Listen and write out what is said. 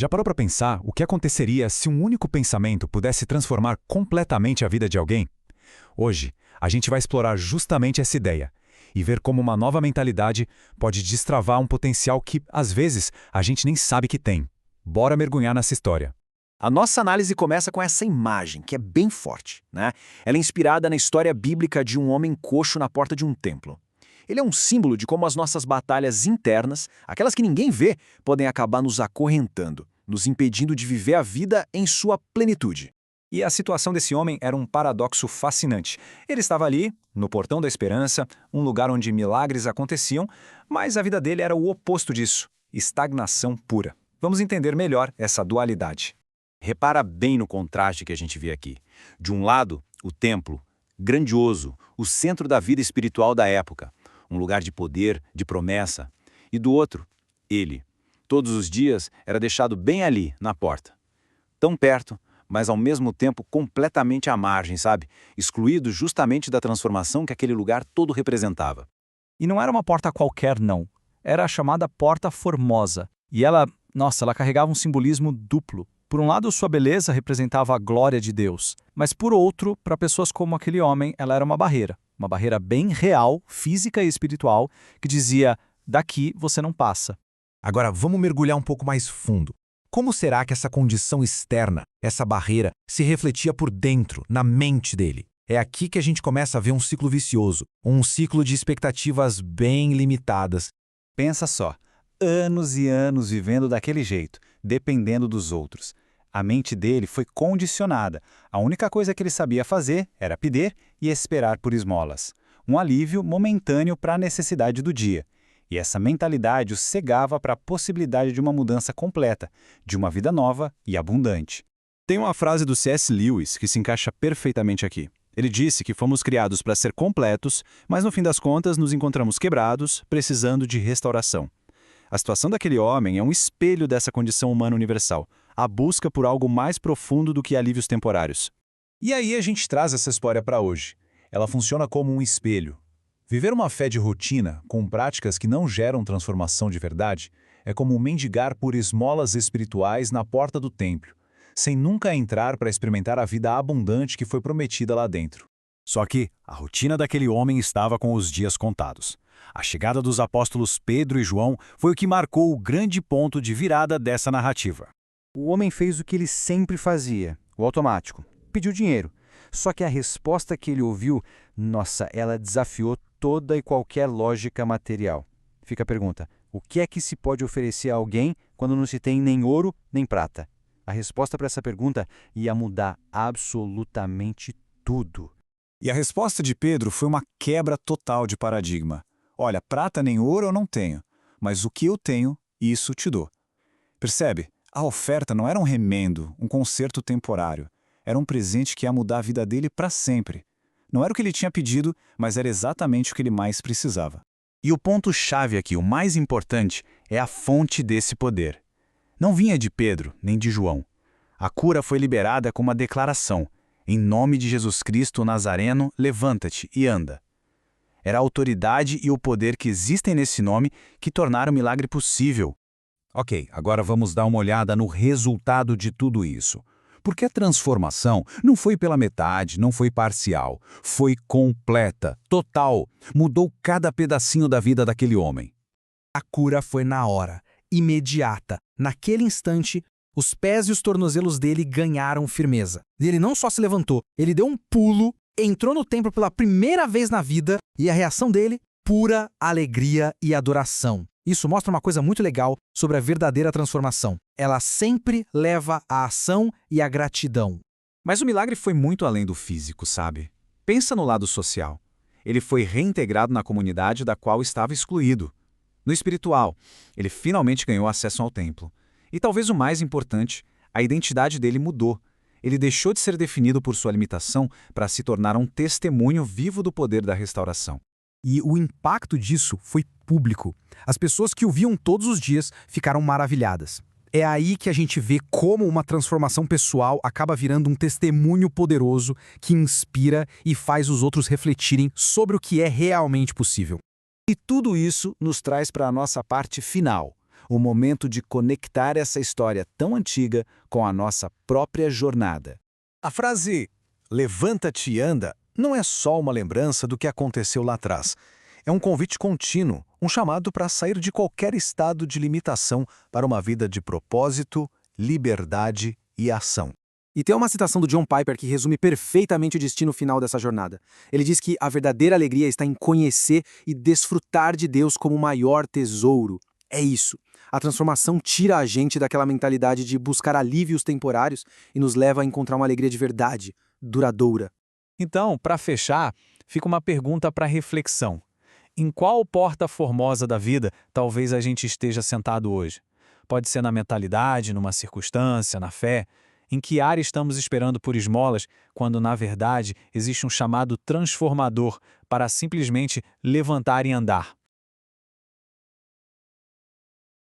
Já parou para pensar o que aconteceria se um único pensamento pudesse transformar completamente a vida de alguém? Hoje, a gente vai explorar justamente essa ideia e ver como uma nova mentalidade pode destravar um potencial que, às vezes, a gente nem sabe que tem. Bora mergulhar nessa história. A nossa análise começa com essa imagem, que é bem forte, né? Ela é inspirada na história bíblica de um homem coxo na porta de um templo. Ele é um símbolo de como as nossas batalhas internas, aquelas que ninguém vê, podem acabar nos acorrentando, nos impedindo de viver a vida em sua plenitude. E a situação desse homem era um paradoxo fascinante. Ele estava ali, no portão da esperança, um lugar onde milagres aconteciam, mas a vida dele era o oposto disso, estagnação pura. Vamos entender melhor essa dualidade. Repara bem no contraste que a gente vê aqui. De um lado, o templo, grandioso, o centro da vida espiritual da época, um lugar de poder, de promessa. E do outro, ele. Todos os dias era deixado bem ali, na porta. Tão perto, mas ao mesmo tempo completamente à margem, sabe? Excluído justamente da transformação que aquele lugar todo representava. E não era uma porta qualquer, não. Era a chamada Porta Formosa. E ela carregava um simbolismo duplo. Por um lado, sua beleza representava a glória de Deus, mas por outro, para pessoas como aquele homem, ela era uma barreira bem real, física e espiritual, que dizia, daqui você não passa. Agora, vamos mergulhar um pouco mais fundo. Como será que essa condição externa, essa barreira, se refletia por dentro, na mente dele? É aqui que a gente começa a ver um ciclo vicioso, um ciclo de expectativas bem limitadas. Pensa só, anos e anos vivendo daquele jeito, dependendo dos outros. A mente dele foi condicionada. A única coisa que ele sabia fazer era pedir e esperar por esmolas. Um alívio momentâneo para a necessidade do dia. E essa mentalidade o cegava para a possibilidade de uma mudança completa, de uma vida nova e abundante. Tem uma frase do C.S. Lewis que se encaixa perfeitamente aqui. Ele disse que fomos criados para ser completos, mas no fim das contas nos encontramos quebrados, precisando de restauração. A situação daquele homem é um espelho dessa condição humana universal, a busca por algo mais profundo do que alívios temporários. E aí a gente traz essa história para hoje. Ela funciona como um espelho. Viver uma fé de rotina, com práticas que não geram transformação de verdade, é como mendigar por esmolas espirituais na porta do templo, sem nunca entrar para experimentar a vida abundante que foi prometida lá dentro. Só que a rotina daquele homem estava com os dias contados. A chegada dos apóstolos Pedro e João foi o que marcou o grande ponto de virada dessa narrativa. O homem fez o que ele sempre fazia, o automático. Pediu dinheiro. Só que a resposta que ele ouviu, ela desafiou toda e qualquer lógica material. Fica a pergunta, o que é que se pode oferecer a alguém quando não se tem nem ouro nem prata? A resposta para essa pergunta ia mudar absolutamente tudo. E a resposta de Pedro foi uma quebra total de paradigma. Olha, prata nem ouro eu não tenho, mas o que eu tenho, isso te dou. Percebe? A oferta não era um remendo, um conserto temporário. Era um presente que ia mudar a vida dele para sempre. Não era o que ele tinha pedido, mas era exatamente o que ele mais precisava. E o ponto-chave aqui, o mais importante, é a fonte desse poder. Não vinha de Pedro, nem de João. A cura foi liberada com uma declaração. Em nome de Jesus Cristo Nazareno, levanta-te e anda. Era a autoridade e o poder que existem nesse nome que tornaram o milagre possível. Ok, agora vamos dar uma olhada no resultado de tudo isso. Porque a transformação não foi pela metade, não foi parcial. Foi completa, total. Mudou cada pedacinho da vida daquele homem. A cura foi na hora, imediata. Naquele instante, os pés e os tornozelos dele ganharam firmeza. E ele não só se levantou, ele deu um pulo, entrou no templo pela primeira vez na vida e a reação dele, pura alegria e adoração. Isso mostra uma coisa muito legal sobre a verdadeira transformação. Ela sempre leva à ação e à gratidão. Mas o milagre foi muito além do físico, sabe? Pensa no lado social. Ele foi reintegrado na comunidade da qual estava excluído. No espiritual, ele finalmente ganhou acesso ao templo. E talvez o mais importante, a identidade dele mudou. Ele deixou de ser definido por sua limitação para se tornar um testemunho vivo do poder da restauração. E o impacto disso foi público. As pessoas que o viam todos os dias ficaram maravilhadas. É aí que a gente vê como uma transformação pessoal acaba virando um testemunho poderoso que inspira e faz os outros refletirem sobre o que é realmente possível. E tudo isso nos traz para a nossa parte final, o momento de conectar essa história tão antiga com a nossa própria jornada. A frase "levanta-te e anda" não é só uma lembrança do que aconteceu lá atrás. É um convite contínuo, um chamado para sair de qualquer estado de limitação para uma vida de propósito, liberdade e ação. E tem uma citação do John Piper que resume perfeitamente o destino final dessa jornada. Ele diz que a verdadeira alegria está em conhecer e desfrutar de Deus como o maior tesouro. É isso. A transformação tira a gente daquela mentalidade de buscar alívios temporários e nos leva a encontrar uma alegria de verdade, duradoura. Então, para fechar, fica uma pergunta para reflexão. Em qual porta formosa da vida talvez a gente esteja sentado hoje? Pode ser na mentalidade, numa circunstância, na fé. Em que área estamos esperando por esmolas, quando, na verdade, existe um chamado transformador para simplesmente levantar e andar?